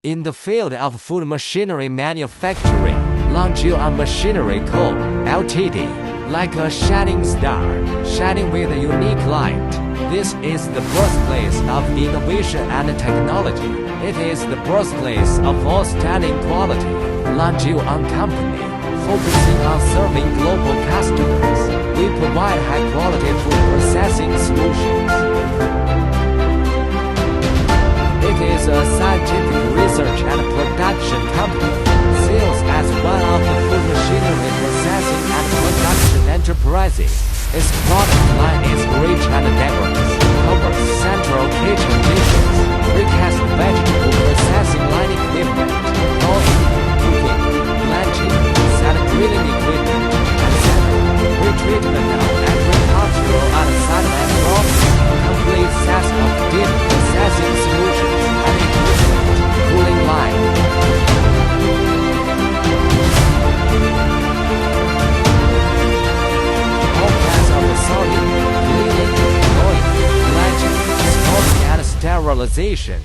In the field of food machinery manufacturing, LONKIA Machinery Co., Ltd., like a shining star, shining with a unique light. This is the birthplace of innovation and technology. It is the birthplace of outstanding quality. LONKIA Company, focusing on serving global customers. We provide high-quality food processing solutions. It is a scientific research and production company. Sales as one of the food machinery processing and production enterprises. Its product line is rich and diverse, covers central kitchen dishes, precast vegetable processing line equipment, boiling, cooking, blanching, salad grilling equipment, etc. Retreatment of agricultural and satellite crops, complete set of deep processing solutions and equipment, cooling line. Sorting, cleaning, blowing, blanching, smoking and sterilization.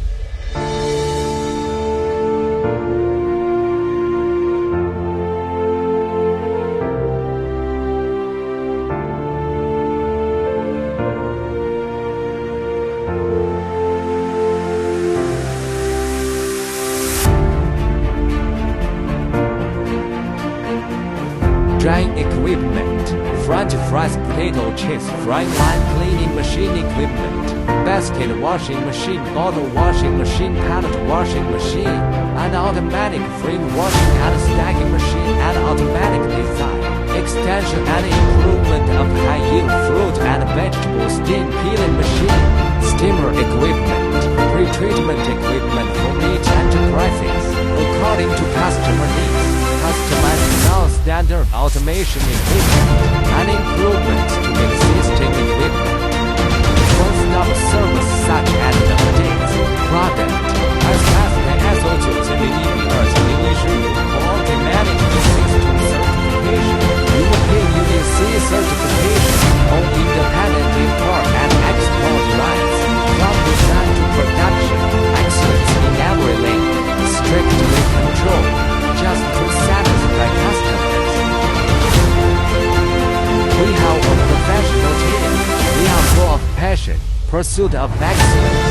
Drying equipment, French fries, potato chips, frying line, cleaning machine equipment, basket washing machine, bottle washing machine, pallet washing machine, an automatic frame washing and stacking machine, and automatic design, extension and improvement of high-yield fruit and vegetable steam peeling machine, steamer equipment, pre-treatment equipment for meat enterprises, according to customer needs. Customized non-standard automation equipment and improvements to existing equipment. One-stop service such as the updates, product, as fast as quality management system certification, European Union C certification, on independent import and export lines, from design to production, excellence in every link, strictly controlled, just to satisfy customers. We have a professional team. We are full of passion, pursuit of excellence,